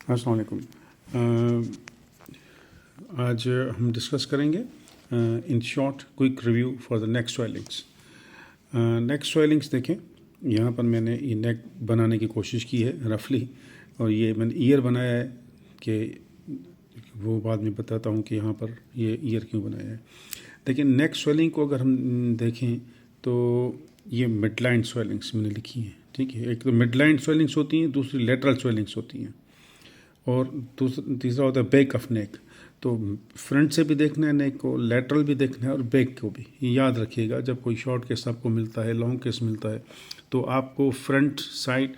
अस्सलाम वालेकुम। आज हम डिस्कस करेंगे in short quick review for the neck swellings. Neck swellings देखें, यहाँ पर मैंने ये नेक बनाने की कोशिश की है रफली, और ये मैंने ईयर बनाया है कि वो बाद में बताता हूँ कि यहाँ पर ये ईयर क्यों बनाया है। लेकिन नेक स्वेलिंग को अगर हम देखें तो ये मिडलाइन स्वेलिंग्स मैंने लिखी हैं, ठीक है। एक तो मिडलाइन स्वेलिंग्स होती हैं, दूसरी लेटरल स्वेलिंग्स होती हैं, और तीसरा होता है बैक ऑफ नेक। तो फ्रंट से भी देखना है नेक को, लेटरल भी देखना है और बैक को भी। ये याद रखिएगा, जब कोई शॉर्ट केस आपको मिलता है, लॉन्ग केस मिलता है, तो आपको front side,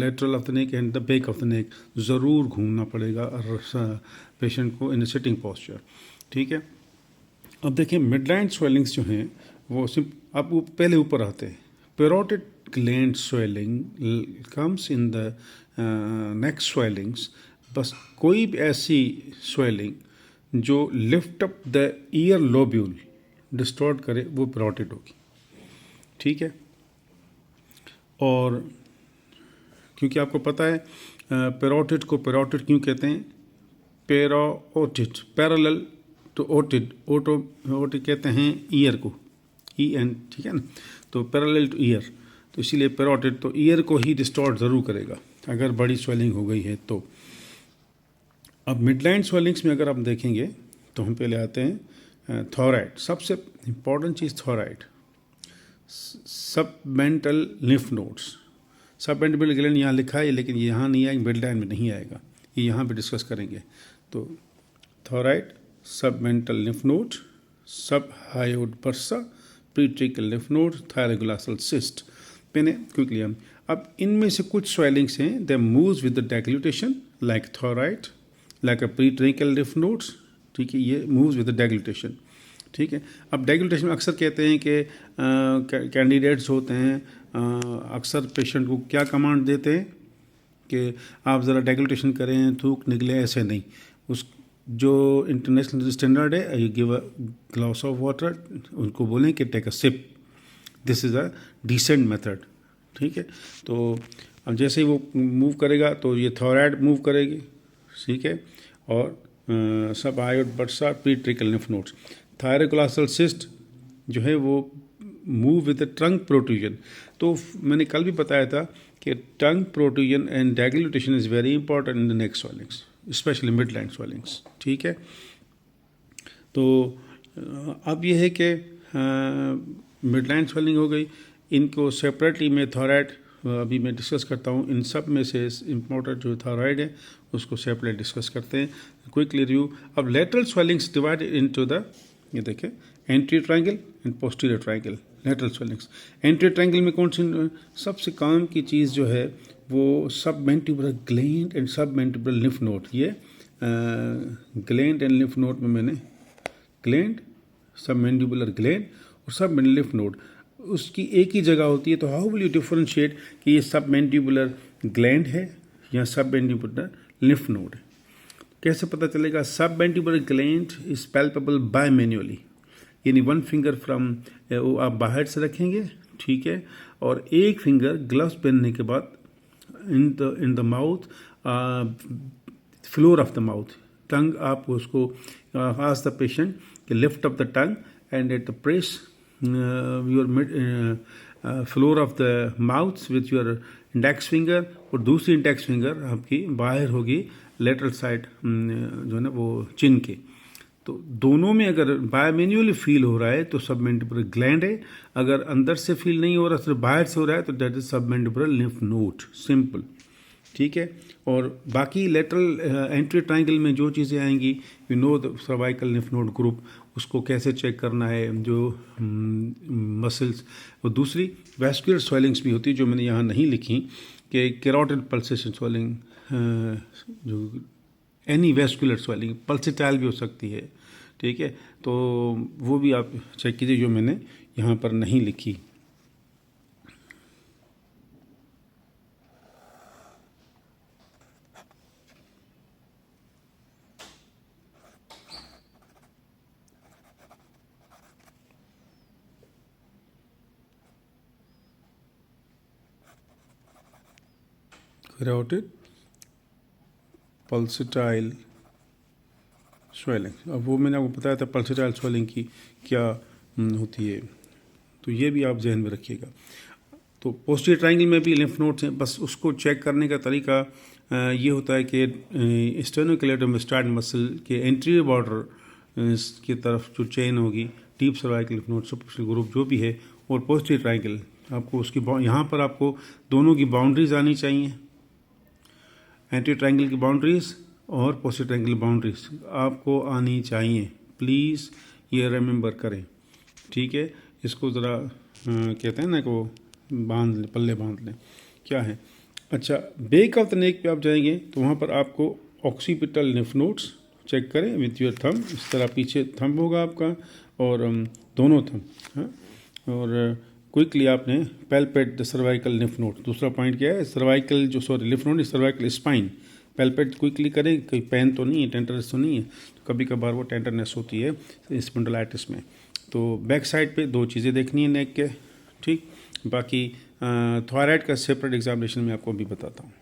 lateral of the neck and the back of the neck ज़रूर घूमना पड़ेगा पेशेंट को इन सिटिंग पोस्चर, ठीक है। अब देखिए, मिडलाइन स्वेलिंग्स जो हैं वो अब वो पहले ऊपर आते हैं। Parotid gland swelling comes in the neck swellings. बस कोई भी ऐसी स्वेलिंग जो lift up the year lobule distort करे वो पेरोटिड होगी, ठीक है। और क्योंकि आपको पता है पेरोटिड को पेरोटिड क्यों कहते हैं, parotid parallel to otid, otid कहते हैं ईयर को, ई एन, ठीक है ना। तो पैरेलल टू ईयर, तो इसीलिए पेरोटिड तो ईयर को ही डिस्टॉर्ट ज़रूर करेगा अगर बड़ी स्वेलिंग हो गई है तो। अब मिडलाइन स्वेलिंग्स में अगर आप देखेंगे तो हम पहले आते हैं थॉराइड। सबसे इम्पॉर्टेंट चीज़ थॉराइड, सबमेंटल लिम्फ नोड्स। सबमेंटिबल ग्लैंड यहाँ लिखा है लेकिन ये यहाँ नहीं आएगा, मिडलाइन में नहीं आएगा, ये यहाँ पे डिस्कस करेंगे। तो thyroid, submental lymph node, sub hyoid bursa, pretracheal lymph node, thyroglossal cyst. मैंने क्विकली हम अब इनमें से कुछ स्वेलिंग्स हैं, they moves with the deglutition like thyroid, like a pretracheal lymph nodes, ठीक है। ये मूव्स विद द डेग्लूटेशन, ठीक है। अब डेग्लूटेशन में अक्सर कहते हैं कि कैंडिडेट्स होते हैं, अक्सर पेशेंट को क्या कमांड देते हैं कि आप ज़रा डेग्लूटेशन करें, थूक निकले, ऐसे नहीं। उस जो इंटरनेशनल स्टैंडर्ड है, you give a glass of water, उनको बोलें कि take a sip, this is a decent method, ठीक है। तो अब जैसे ही वो मूव करेगा तो ये थॉराइड मूव करेगी, ठीक है। और sub hyoid bursa, pretracheal lymph nodes. Thyroglossal cyst जो है वो move with the tongue protrusion. तो मैंने कल भी बताया था कि tongue protrusion and deglutition is very important in the neck swellings, especially midline swellings, ठीक है। तो अब ये है कि मिडलाइन स्वेलिंग हो गई, इनको सेपरेटली मैं थॉराइड अभी मैं डिस्कस करता हूँ। इन सब में से इम्पोर्टेंट जो थायराइड है उसको सेपरेट डिस्कस करते हैं, क्विकली रिव्यू। अब lateral swellings divide into the, ये देखें, anterior triangle and posterior triangle. Lateral swellings anterior triangle में कौन सी सबसे काम की चीज़ जो है वो सबमेंटिबुलर ग्लैंड एंड सबमेंटिबुलर लिम्फ नोड। ये ग्लैंड एंड लिम्फ नोड में मैंने ग्लैंड, सबमेंटिबुलर ग्लैंड और सबमेंटिबुलर लिम्फ नोड उसकी एक ही जगह होती है। तो हाउ विल यू डिफरेंशिएट कि ये सबमेंटिबुलर ग्लैंड है या सबमेंटिबुलर लिम्फ नोड है, कैसे पता चलेगा? Submandibular gland is palpable by manually, यानी वन फिंगर फ्रॉम, वो आप बाहर से रखेंगे, ठीक है, और एक फिंगर ग्लव्स पहनने के बाद in the mouth, floor of the mouth, tongue आप उसको आस्क द पेशेंट कि lift up the tongue and at the press your floor of the mouth with your index finger, और दूसरी इंडेक्स फिंगर आपकी बाहर होगी लेटरल साइड जो है ना वो चिन के। तो दोनों में अगर बायमैन्युअली फील हो रहा है तो सबमेंटिबुलर ग्लैंड है, अगर अंदर से फील नहीं हो रहा सिर्फ बाहर से हो रहा है तो that is submandibular lymph node, simple, ठीक है। और बाकी लेटरल एंटीरियर ट्रायंगल में जो चीज़ें आएंगी, you know the cervical lymph node group, उसको कैसे चेक करना है, जो मसल्स। और दूसरी वैस्कुलर स्वेलिंग्स भी होती है जो मैंने यहाँ नहीं लिखी, कि कैरोटिड पल्सेशन स्वेलिंग, जो एनी वैस्कुलर स्वेलिंग, पल्सेटाइल भी हो सकती है, ठीक है। तो वो भी आप चेक कीजिए जो मैंने यहाँ पर नहीं लिखी। Carotid pulsatile swelling. अब वो मैंने आपको बताया था पल्सेटाइल स्वेलिंग की क्या होती है, तो ये भी आप जहन में रखिएगा। तो पोस्टीरियर ट्रायंगल में भी लिम्फ नोड्स हैं, बस उसको चेक करने का तरीका ये होता है कि स्टेनोक्लेटोमेस्टाइड मसल के एंटीरियर बॉर्डर की तरफ जो चेन होगी, deep cervical lymph node, superficial group जो भी है, और पोस्टीरियर ट्रायंगल, आपको उसकी यहाँ पर आपको दोनों की बाउंड्रीज आनी चाहिए, एंटीरियर ट्रायंगल की बाउंड्रीज और पोस्टीरियर ट्रायंगल की बाउंड्रीज आपको आनी चाहिए। प्लीज़ ये रिमेंबर करें, ठीक है। इसको ज़रा कहते हैं ना कि बांध लें, पल्ले बांध लें। क्या है, अच्छा, बेक ऑफ द नेक पे आप जाएंगे तो वहाँ पर आपको ऑक्सीपिटल लिम्फ नोड्स चेक करें विथ योर थंब। इस तरह पीछे थंब होगा आपका और दोनों थंब, हाँ, और क्विकली आपने palpate the cervical lymph node. दूसरा पॉइंट क्या है, सर्वाइकल जो lymph node, cervical spine palpate quickly करें। कोई पेन तो नहीं है, टेंडरनेस तो नहीं है, तो कभी कभार वो टेंडरनेस होती है स्पॉन्डिलाइटिस में। तो बैक साइड पे 2 चीज़ें देखनी है नेक के, ठीक। बाकी थायराइड का सेपरेट एग्जामिनेशन में आपको भी बताता हूँ।